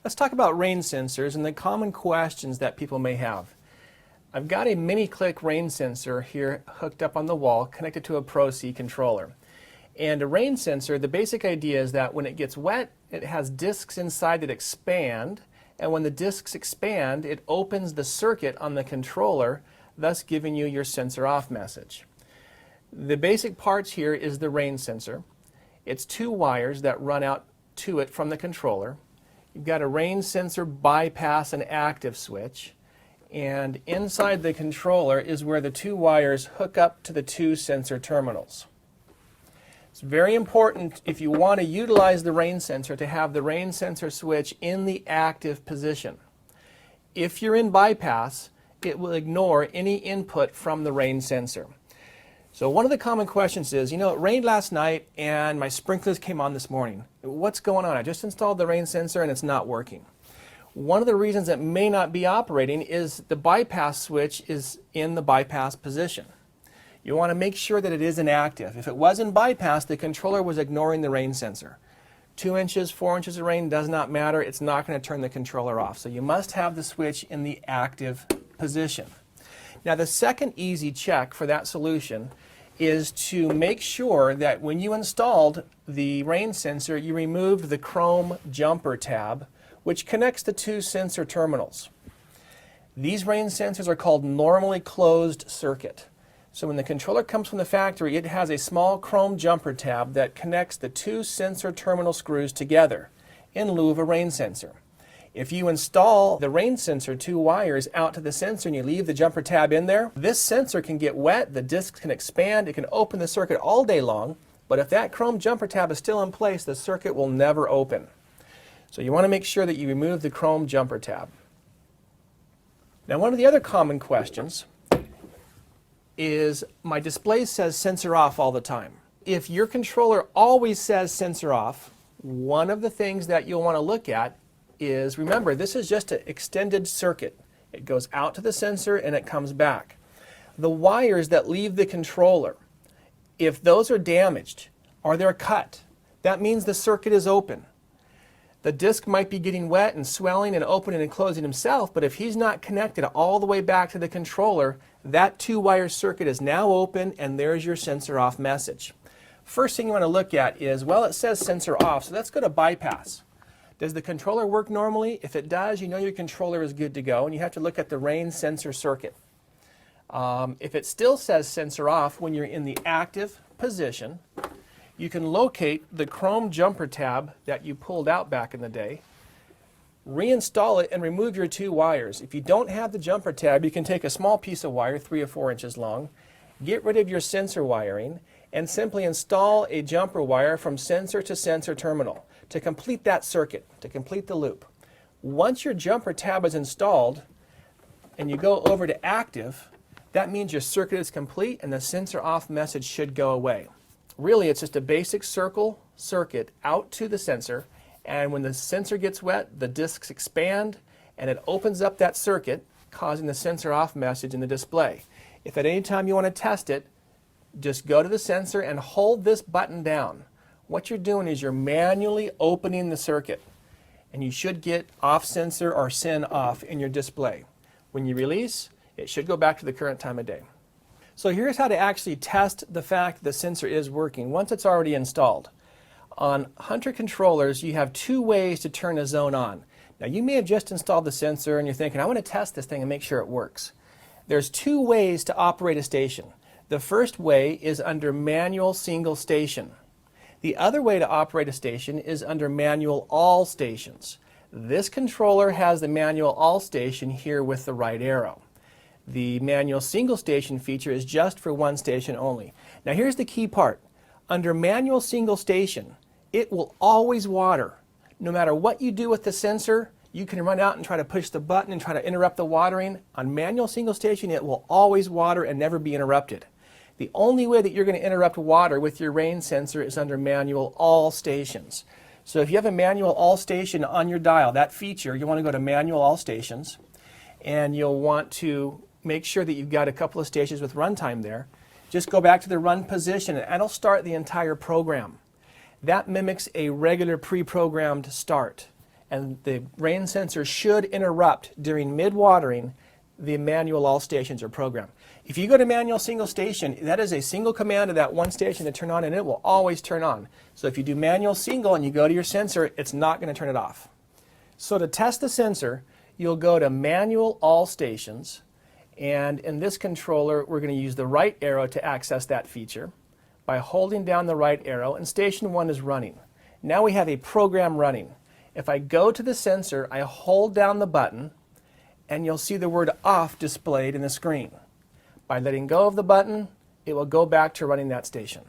Let's talk about rain sensors and the common questions that people may have. I've got a mini-click rain sensor here hooked up on the wall connected to a Pro C controller. And a rain sensor, the basic idea is that when it gets wet, it has discs inside that expand, and when the discs expand, it opens the circuit on the controller, thus giving you your sensor off message. The basic parts here is the rain sensor. It's two wires that run out to it from the controller. You've got a rain sensor bypass and active switch, and inside the controller is where the two wires hook up to the two sensor terminals. It's very important if you want to utilize the rain sensor to have the rain sensor switch in the active position. If you're in bypass, it will ignore any input from the rain sensor. So one of the common questions is, it rained last night and my sprinklers came on this morning. What's going on? I just installed the rain sensor and it's not working. One of the reasons it may not be operating is the bypass switch is in the bypass position. You want to make sure that it is inactive. If it was in bypass, the controller was ignoring the rain sensor. 2 inches, 4 inches of rain does not matter. It's not going to turn the controller off. So you must have the switch in the active position. Now the second easy check for that solution is to make sure that when you installed the rain sensor, you removed the chrome jumper tab, which connects the two sensor terminals. These rain sensors are called normally closed circuit. So when the controller comes from the factory, it has a small chrome jumper tab that connects the two sensor terminal screws together in lieu of a rain sensor. If you install the rain sensor two wires out to the sensor and you leave the jumper tab in there, this sensor can get wet, the discs can expand, it can open the circuit all day long, but if that chrome jumper tab is still in place, the circuit will never open. So you want to make sure that you remove the chrome jumper tab. Now one of the other common questions is, my display says sensor off all the time. If your controller always says sensor off, one of the things that you'll want to look at is, remember, this is just an extended circuit. It goes out to the sensor and it comes back. The wires that leave the controller, if those are damaged or they're cut, that means the circuit is open. The disc might be getting wet and swelling and opening and closing himself, but if he's not connected all the way back to the controller, that two-wire circuit is now open and there's your sensor off message. First thing you want to look at is, well, it says sensor off, so let's go to bypass. Does the controller work normally? If it does, you know your controller is good to go, and you have to look at the rain sensor circuit. If it still says sensor off when you're in the active position, you can locate the chrome jumper tab that you pulled out back in the day, reinstall it, and remove your two wires. If you don't have the jumper tab, you can take a small piece of wire, 3 or 4 inches long, get rid of your sensor wiring, and simply install a jumper wire from sensor to sensor terminal to complete that circuit, to complete the loop. Once your jumper tab is installed and you go over to active, that means your circuit is complete and the sensor off message should go away. Really, it's just a basic circuit out to the sensor, and when the sensor gets wet, the discs expand and it opens up that circuit, causing the sensor off message in the display. If at any time you want to test it, just go to the sensor and hold this button down. What you're doing is you're manually opening the circuit, and you should get off sensor or SIN off in your display. When you release, it should go back to the current time of day. So here's how to actually test the fact that the sensor is working once it's already installed. On Hunter controllers, you have two ways to turn a zone on. Now you may have just installed the sensor and you're thinking, I want to test this thing and make sure it works. There's two ways to operate a station. The first way is under manual single station. The other way to operate a station is under manual all stations. This controller has the manual all station here with the right arrow. The manual single station feature is just for one station only. Now here's the key part. Under manual single station, it will always water. No matter what you do with the sensor, you can run out and try to push the button and try to interrupt the watering. On manual single station, it will always water and never be interrupted. The only way that you're going to interrupt water with your rain sensor is under manual all stations. So if you have a manual all station on your dial, that feature, you want to go to manual all stations, and you'll want to make sure that you've got a couple of stations with runtime there. Just go back to the run position and it'll start the entire program. That mimics a regular pre-programmed start. and the rain sensor should interrupt during mid-watering. The manual all stations are programmed. If you go to manual single station, that is a single command to that one station to turn on, and it will always turn on. So if you do manual single and you go to your sensor, it's not going to turn it off. So to test the sensor, you'll go to manual all stations, and in this controller we're going to use the right arrow to access that feature by holding down the right arrow, and station 1 is running. Now we have a program running. If I go to the sensor, I hold down the button, and you'll see the word off displayed in the screen. By letting go of the button, it will go back to running that station.